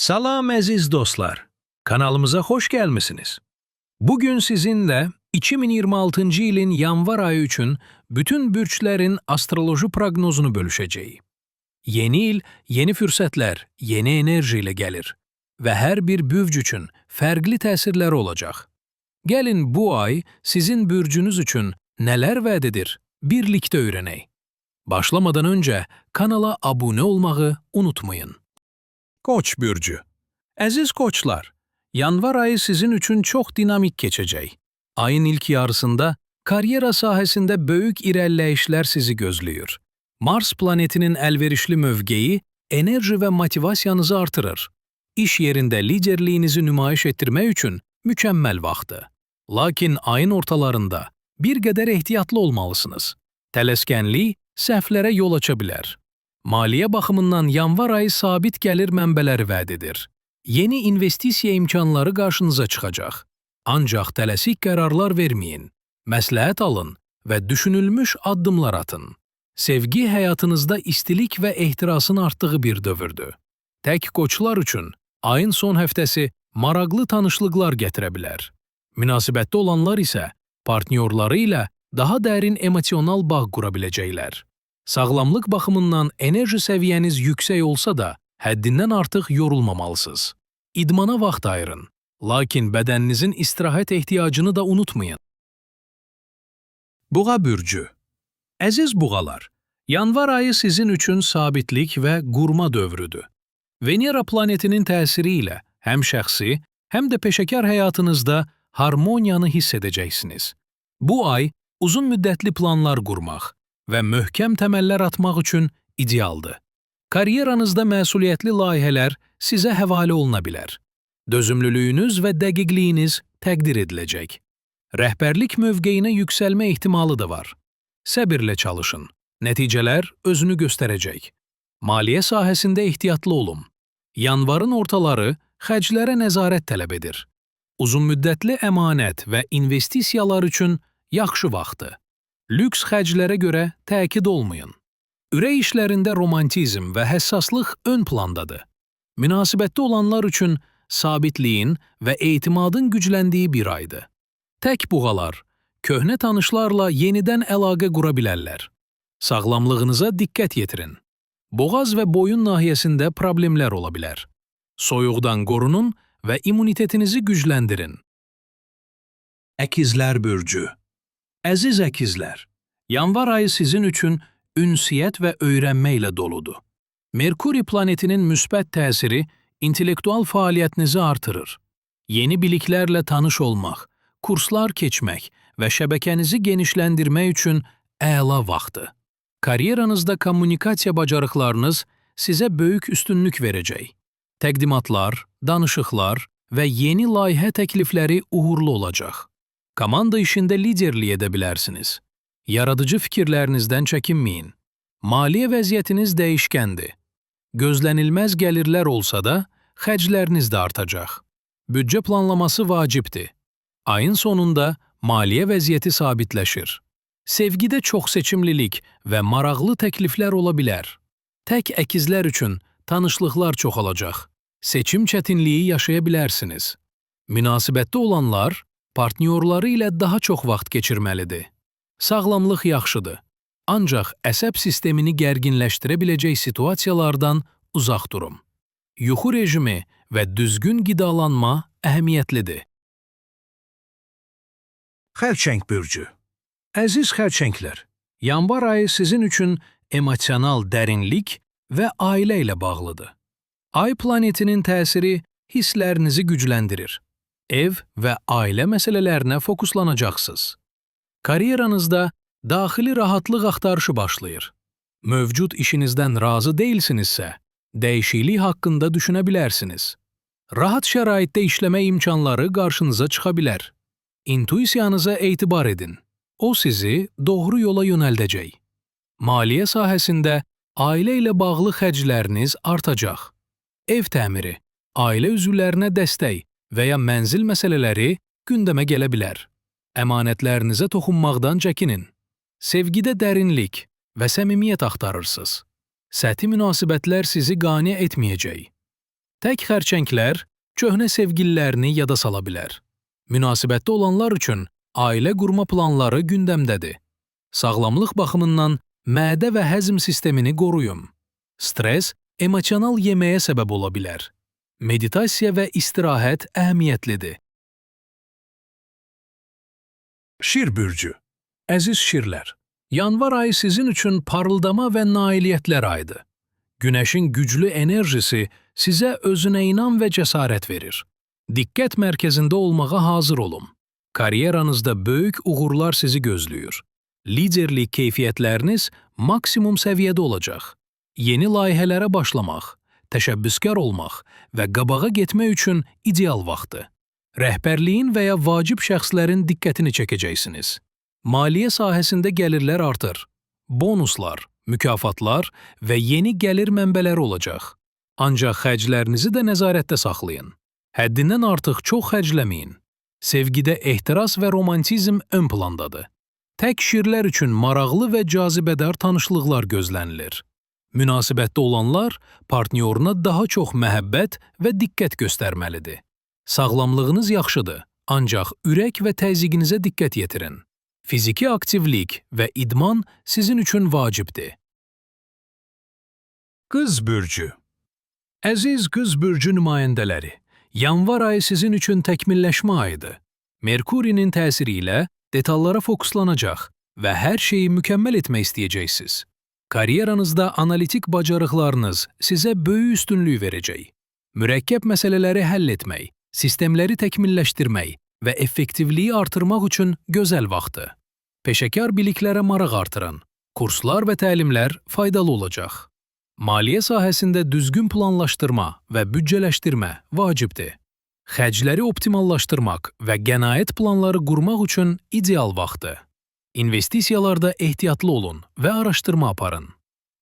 Salam əziz dostlar, kanalımıza hoş gelmişsiniz. Bugün sizinle 2026 ilin yanvar ayı için bütün burçların astroloji prognozunu bölüşeceğiz. Yeni il, yeni fürsətlər, yeni enerji ile gelir ve her bir bürc için farklı təsirləri olacak. Gelin bu ay sizin bürcünüz için neler vaat edir, birlikte öğrenək. Başlamadan önce kanala abone olmağı unutmayın. Koç bürcü. Əziz koçlar, yanvar ayı sizin için çok dinamik geçecek. Ayın ilk yarısında kariyera sahasında büyük irəliləyişlər sizi gözlüyor. Mars planetinin əlverişli mövqeyi enerji ve motivasiyanızı artırır. İş yerinde liderliğinizi nümayiş ettirmək üçün mükemmel vaxtı. Lakin ayın ortalarında bir qədər ehtiyatlı olmalısınız. Tələskənlik səhvlərə yol aça bilər. Maliyyə baxımından yanvar ayı sabit gəlir mənbələri vəd edir. Yeni investisiya imkanları qarşınıza çıxacaq. Ancaq tələsik qərarlar verməyin. Məsləhət alın və düşünülmüş addımlar atın. Sevgi həyatınızda istilik və ehtirasın artdığı bir dövrdür. Tək koçlar üçün ayın son həftəsi maraqlı tanışlıqlar gətirə bilər. Münasibətdə olanlar isə partnyorları ilə daha dərin emosional bağ qura biləcəklər. Sağlamlıq baxımından enerji səviyyəniz yüksək olsa da, həddindən artıq yorulmamalısınız. İdmana vaxt ayırın, lakin bədəninizin istirahət ehtiyacını da unutmayın. Buğa bürcü. Əziz buğalar, yanvar ayı sizin üçün sabitlik və qurma dövrüdür. Venera planetinin təsiri ilə həm şəxsi, həm də peşəkar həyatınızda harmoniyanı hiss edəcəksiniz. Bu ay uzun müddətli planlar qurmaq və möhkəm təməllər atmaq üçün idealdır. Karyeranızda məsuliyyətli layihələr sizə həvalə oluna bilər. Dözümlülüyünüz və dəqiqliyiniz təqdir ediləcək. Rəhbərlik mövqeyinə yüksəlmə ehtimalı da var. Səbirlə çalışın. Nəticələr özünü göstərəcək. Maliyyə sahəsində ehtiyatlı olun. Yanvarın ortaları xərclərə nəzarət tələb edir. Uzunmüddətli əmanət və investisiyalar üçün yaxşı vaxtdır. Lüks xərclərə görə təkid olmayın. Ürək işlərində romantizm və həssaslıq ön plandadır. Münasibətdə olanlar üçün sabitliyin və etimadın gücləndiyi bir aydır. Tək buğalar, köhnə tanışlarla yenidən əlaqə qura bilərlər. Sağlamlığınıza diqqət yetirin. Boğaz və boyun nahiyəsində problemlər ola bilər. Soyuqdan qorunun və immunitetinizi gücləndirin. Əkizlər bürcü. Əziz əkizlər, yanvar ayı sizin üçün ünsiyyət və öyrənmə ilə doludur. Merkuri planetinin müsbət təsiri intellektual fəaliyyətinizi artırır. Yeni biliklərlə tanış olmaq, kurslar keçmək və şəbəkənizi genişləndirmək üçün əla vaxtdır. Karyeranızda kommunikasiya bacarıqlarınız sizə böyük üstünlük verəcək. Təqdimatlar, danışıqlar və yeni layihə təklifləri uğurlu olacaq. Komanda işində liderlik edə bilərsiniz. Yaradıcı fikirlərinizdən çəkinməyin. Maliyyə vəziyyətiniz dəyişkəndir. Gözlənilməz gəlirlər olsa da, xərcləriniz də artacaq. Büdcə planlaması vacibdir. Ayın sonunda maliyyə vəziyyəti sabitləşir. Sevgidə çox seçimlilik və maraqlı təkliflər ola bilər. Tək əkizlər üçün tanışlıqlar çoxalacaq. Seçim çətinliyi yaşaya bilərsiniz. Münasibətdə olanlar partnyorları ilə daha çox vaxt keçirməlidir. Sağlamlıq yaxşıdır, ancaq əsəb sistemini gərginləşdirə biləcək situasiyalardan uzaq durun. Yuxu rejimi və düzgün qidalanma əhəmiyyətlidir. Xərçəng bürcü. Əziz xərçənglər, yanvar ayı sizin üçün emosional dərinlik və ailə ilə bağlıdır. Ay planetinin təsiri hisslərinizi gücləndirir. Ev və ailə məsələlərinə fokuslanacaqsınız. Karyeranızda daxili rahatlıq axtarışı başlayır. Mövcud işinizdən razı deyilsinizsə, dəyişiklik haqqında düşünə bilərsiniz. Rahat şəraitdə işləmə imkanları qarşınıza çıxa bilər. İntuisiyanıza etibar edin. O sizi doğru yola yönəldəcək. Maliyyə sahəsində ailə ilə bağlı xərcləriniz artacaq. Ev təmiri, ailə üzvlərinə dəstək və ya mənzil məsələləri gündəmə gələ bilər. Əmanətlərinizə toxunmaqdan çəkinin. Sevgidə dərinlik və səmimiyyət axtarırsınız. Səthi münasibətlər sizi qane etməyəcək. Tək xərçənglər köhnə sevgililərini yada sala bilər. Münasibətdə olanlar üçün ailə qurma planları gündəmdədir. Sağlamlıq baxımından mədə və həzm sistemini qoruyun. Stres emosional yeməyə səbəb ola bilər. Meditasiya və istirahət əhəmiyyətlidir. Şir bürcü. Əziz şirlər, yanvar ayı sizin üçün parıldama və nailiyyətlər ayıdır. Günəşin güclü enerjisi sizə özünə inam və cəsarət verir. Diqqət mərkəzində olmağa hazır olun. Karyeranızda böyük uğurlar sizi gözləyir. Liderlik keyfiyyətləriniz maksimum səviyyədə olacaq. Yeni layihələrə başlamaq, təşəbbüskar olmaq və qabağa getmək üçün ideal vaxtdır. Rəhbərliyin və ya vacib şəxslərin diqqətini çəkəcəksiniz. Maliyyə sahəsində gəlirlər artır. Bonuslar, mükafatlar və yeni gəlir mənbələri olacaq. Ancaq xərclərinizi də nəzarətdə saxlayın. Həddindən artıq çox xərcləməyin. Sevgidə ehtiras və romantizm ön plandadır. Tək şirlər üçün maraqlı və cazibədar tanışlıqlar gözlənilir. Münasibətdə olanlar partnyoruna daha çox məhəbbət və diqqət göstərməlidir. Sağlamlığınız yaxşıdır, ancaq ürək və təzyiqinizə diqqət yetirin. Fiziki aktivlik və idman sizin üçün vacibdir. Qız bürcü. Əziz qız bürcü nümayəndələri, yanvar ayı sizin üçün təkmilləşmə ayıdır. Merkurinin təsiri ilə detallara fokuslanacaq və hər şeyi mükəmməl etmək istəyəcəksiniz. Karyeranızda analitik bacarıqlarınız sizə böyük üstünlük verəcək. Mürəkkəb məsələləri həll etmək, sistemləri təkmilləşdirmək və effektivliyi artırmaq üçün gözəl vaxtdır. Peşəkar biliklərə maraq artırın. Kurslar və təlimlər faydalı olacaq. Maliyyə sahəsində düzgün planlaşdırma və büdcələşdirmə vacibdir. Xərcləri optimallaşdırmaq və qənaət planları qurmaq üçün ideal vaxtdır. İnvestisiyalarda ehtiyatlı olun və araşdırma aparın.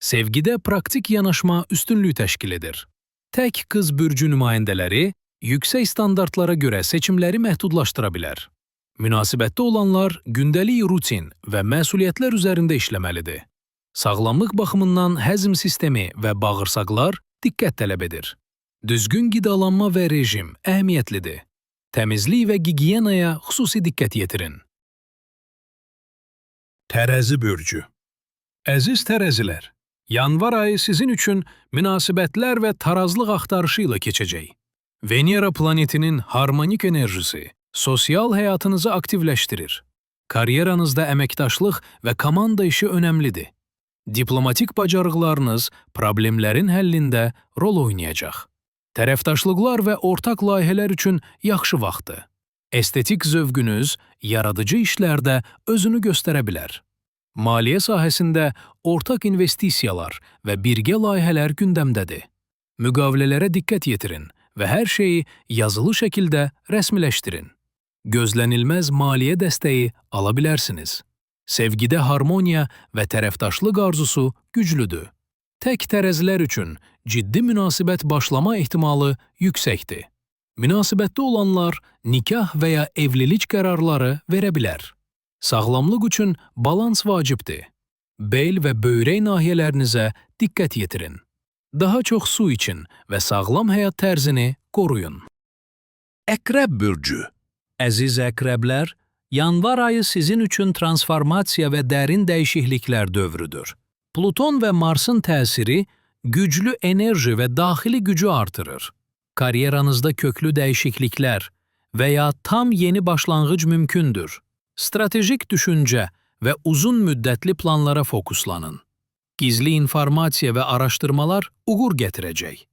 Sevgidə praktik yanaşma üstünlük təşkil edir. Tək qız bürcü nümayəndələri yüksək standartlara görə seçimləri məhdudlaşdıra bilər. Münasibətdə olanlar gündəlik rutin və məsuliyyətlər üzərində işləməlidir. Sağlamlıq baxımından həzm sistemi və bağırsaqlar diqqət tələb edir. Düzgün qidalanma və rejim əhəmiyyətlidir. Təmizlik və gigiyenaya xüsusi diqqət yetirin. Tərəzi bürcü. Əziz tərəzilər, yanvar ayı sizin üçün münasibətlər və tarazlıq axtarışı ilə keçəcək. Venera planetinin harmonik enerjisi sosial həyatınızı aktivləşdirir. Karyeranızda əməkdaşlıq və komanda işi önəmlidir. Diplomatik bacarıqlarınız problemlərin həllində rol oynayacaq. Tərəfdaşlıqlar və ortaq layihələr üçün yaxşı vaxtdır. Estetik zövqünüz yaradıcı işlərdə özünü göstərə bilər. Maliyyə sahəsində ortaq investisiyalar və birgə layihələr gündəmdədir. Müqavilələrə diqqət yetirin və hər şeyi yazılı şəkildə rəsmiləşdirin. Gözlənilməz maliyyə dəstəyi ala bilərsiniz. Sevgidə harmoniya və tərəfdaşlıq arzusu güclüdür. Tək tərəzilər üçün ciddi münasibət başlama ehtimalı yüksəkdir. Münasibətdə olanlar nikah və ya evlilik qərarları verə bilər. Sağlamlıq üçün balans vacibdir. Bel və böyrək nahiyələrinizə diqqət yetirin. Daha çox su için və sağlam həyat tərzini qoruyun. Əqrəb bürcü. Əziz əqrəblər, yanvar ayı sizin üçün transformasiya və dərin dəyişikliklər dövrüdür. Pluton və Marsın təsiri güclü enerji və daxili gücü artırır. Karyeranızda köklü dəyişikliklər və ya tam yeni başlanğıc mümkündür. Stratejik düşüncə və uzun müddətli planlara fokuslanın. Gizli informasiya və araşdırmalar uğur gətirəcək.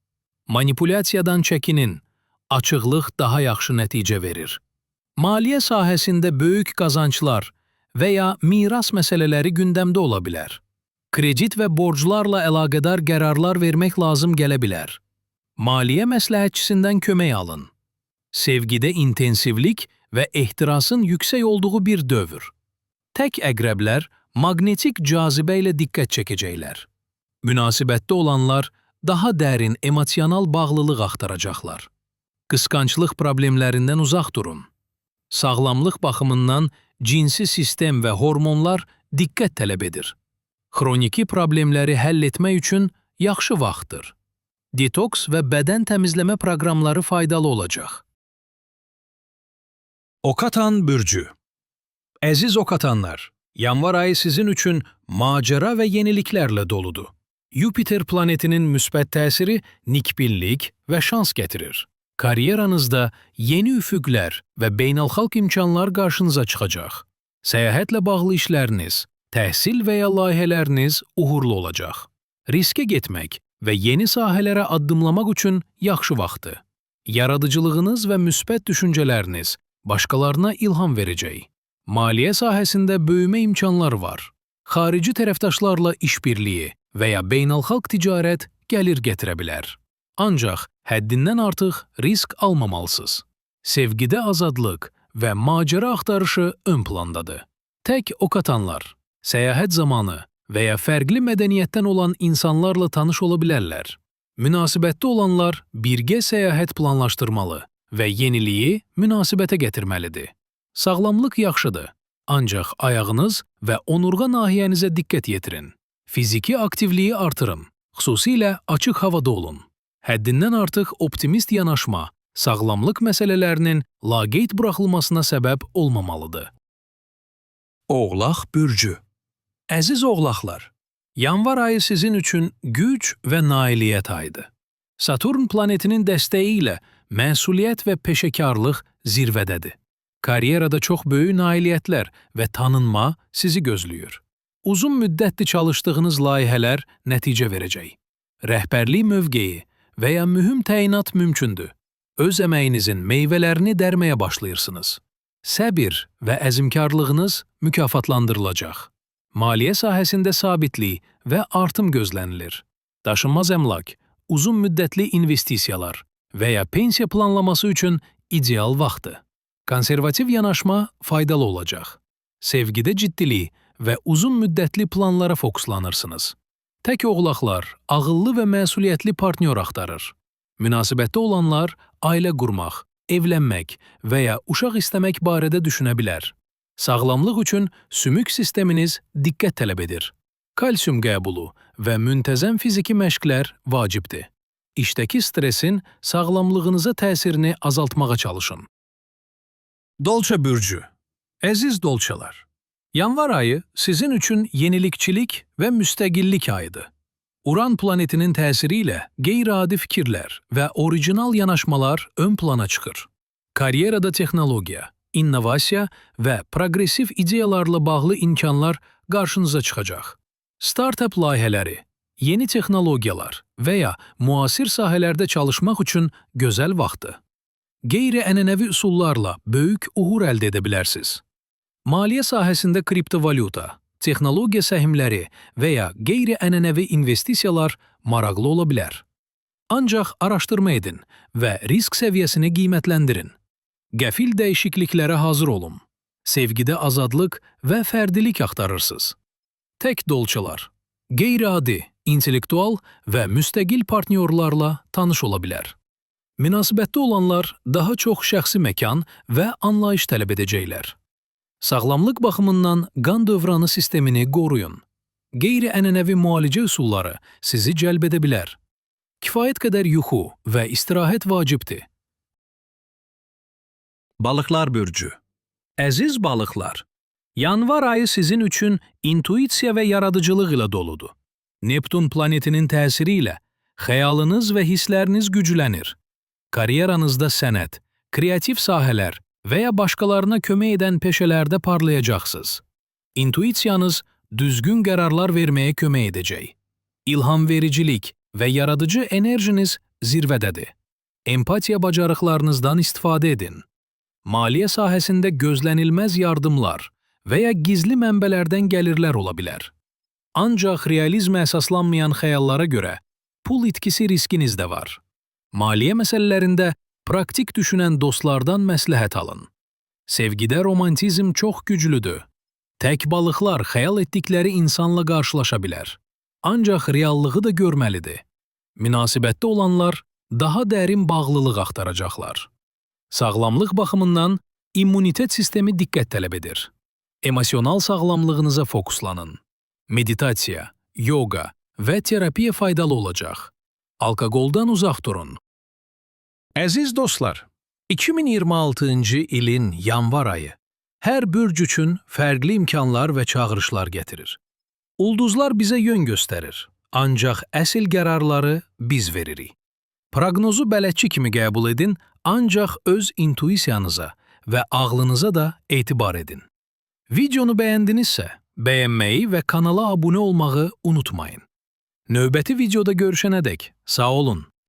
Manipulyasiyadan çəkinin. Açıqlıq daha yaxşı nəticə verir. Maliyyə sahəsində böyük qazançlar və ya miras məsələləri gündəmdə ola bilər. Kredit və borclarla əlaqədar qərarlar vermək lazım gələ bilər. Maliyyə məsləhətçisindən kömək alın. Sevgidə intensivlik və ehtirasın yüksək olduğu bir dövr. Tək əqrəblər maqnetik cazibə ilə diqqət çəkəcəklər. Münasibətdə olanlar daha dərin emosional bağlılıq axtaracaqlar. Qısqanclıq problemlərindən uzaq durun. Sağlamlıq baxımından cinsi sistem və hormonlar diqqət tələb edir. Xroniki problemləri həll etmək üçün yaxşı vaxtdır. Detoks və bədən təmizləmə proqramları faydalı olacaq. Okatan bürcü. Əziz Okatanlar, yanvar ayı sizin üçün macəra və yeniliklərlə doludur. Jupiter planetinin müsbət təsiri nikbinlik və şans gətirir. Karyeranızda yeni üfüqlər və beynəlxalq imkanlar qarşınıza çıxacaq. Səyahətlə bağlı işləriniz, təhsil və ya layihələriniz uğurlu olacaq. Riskə getmək və yeni sahələrə addımlamaq üçün yaxşı vaxtdır. Yaradıcılığınız və müsbət düşüncələriniz başqalarına ilham verəcək. Maliyyə sahəsində böyümə imkanları var. Xarici tərəfdaşlarla işbirliyi və ya beynəlxalq ticarət gəlir gətirə bilər. Ancaq həddindən artıq risk almamalısınız. Sevgidə azadlıq və macəra axtarışı ön plandadır. Tək Okatanlar, səyahət zamanı və ya fərqli mədəniyyətdən olan insanlarla tanış ola bilərlər. Münasibətdə olanlar birgə səyahət planlaşdırmalı və yeniliyi münasibətə gətirməlidir. Sağlamlıq yaxşıdır, ancaq ayağınız və onurğa nahiyənizə diqqət yetirin. Fiziki aktivliyi artırın, xüsusilə açıq havada olun. Həddindən artıq optimist yanaşma, sağlamlıq məsələlərinin laqeyd buraxılmasına səbəb olmamalıdır. Oğlaq bürcü. Əziz oğlaqlar, yanvar ayı sizin üçün güc və nailiyyət ayıdır. Saturn planetinin dəstəyi ilə məsuliyyət və peşəkarlıq zirvədədir. Karyerada çox böyük nailiyyətlər və tanınma sizi gözləyir. Uzun müddətli çalışdığınız layihələr nəticə verəcək. Rəhbərlik mövqeyi və ya mühüm təyinat mümkündür. Öz əməyinizin meyvələrini dərməyə başlayırsınız. Səbir və əzmkarlığınız mükafatlandırılacaq. Maliyyə sahəsində sabitlik və artım gözlənilir. Daşınmaz əmlak, uzun müddətli investisiyalar və ya pensiya planlaması üçün ideal vaxtdır. Konservativ yanaşma faydalı olacaq. Sevgidə ciddilik və uzun müddətli planlara fokuslanırsınız. Tək oğlaqlar ağıllı və məsuliyyətli partnyor axtarır. Münasibətdə olanlar ailə qurmaq, evlənmək və ya uşaq istəmək barədə düşünə bilər. Sağlamlıq üçün sümük sisteminiz diqqət tələb edir. Kalsium qəbulu və müntəzəm fiziki məşqlər vacibdir. İşdəki stresin sağlamlığınıza təsirini azaltmağa çalışın. Dolça bürcü. Əziz dolçalar, yanvar ayı sizin üçün yenilikçilik və müstəqillik ayıdır. Uran planetinin təsiri ilə qeyri-adi fikirlər və orijinal yanaşmalar ön plana çıxır. Karyerada texnologiya, innovasiya və progressiv ideyalarla bağlı imkanlar qarşınıza çıxacaq. Startup layihələri, yeni texnologiyalar və ya müasir sahələrdə çalışmaq üçün gözəl vaxtdır. Qeyri-ənənəvi üsullarla böyük uğur əldə edə bilərsiniz. Maliyyə sahəsində kriptovalyuta, texnologiya səhmləri və ya qeyri-ənənəvi investisiyalar maraqlı ola bilər. Ancaq araşdırma edin və risk səviyyəsini qiymətləndirin. Qəfil dəyişikliklərə hazır olun. Sevgidə azadlıq və fərdilik axtarırsınız. Tək dolçalar, qeyri-adi, intellektual və müstəqil partnyorlarla tanış ola bilər. Münasibətdə olanlar daha çox şəxsi məkan və anlayış tələb edəcəklər. Sağlamlıq baxımından qan dövranı sistemini qoruyun. Qeyri-ənənəvi müalicə üsulları sizi cəlb edə bilər. Kifayət qədər yuxu və istirahət vacibdir. Balıqlar bürcü. Əziz balıqlar, yanvar ayı sizin üçün intuisiya və yaradıcılıq ilə doludur. Neptun planetinin təsiri ilə xəyalınız və hissləriniz güclənir. Karyeranızda sənət, kreativ sahələr və ya başqalarına kömək edən peşələrdə parlayacaqsınız. İntuisiyanız düzgün qərarlar verməyə kömək edəcək. İlhamvericilik və yaradıcı enerjiniz zirvədədir. Empatiya bacarıqlarınızdan istifadə edin. Maliyyə sahəsində gözlənilməz yardımlar və ya gizli mənbələrdən gəlirlər ola bilər. Ancaq realizmə əsaslanmayan xəyallara görə pul itkisi riskiniz də var. Maliyyə məsələlərində praktik düşünən dostlardan məsləhət alın. Sevgidə romantizm çox güclüdür. Tək balıqlar xəyal etdikləri insanla qarşılaşa bilər. Ancaq reallığı da görməlidir. Münasibətdə olanlar daha dərin bağlılıq axtaracaqlar. Sağlamlıq baxımından immunitet sistemi diqqət tələb edir. Emosional sağlamlığınıza fokuslanın. Meditasiya, yoga və terapiya faydalı olacaq. Alkoqoldan uzaq durun. Əziz dostlar, 2026-cı ilin yanvar ayı hər bürc üçün fərqli imkanlar və çağırışlar gətirir. Ulduzlar bizə yön göstərir, ancaq əsl qərarları biz veririk. Proqnozu bələdçi kimi qəbul edin, ancaq öz intuisiyanıza və ağlınıza da etibar edin. Videonu bəyəndinizsə, bəyənməyi və kanala abunə olmağı unutmayın. Növbəti videoda görüşənədək sağ olun.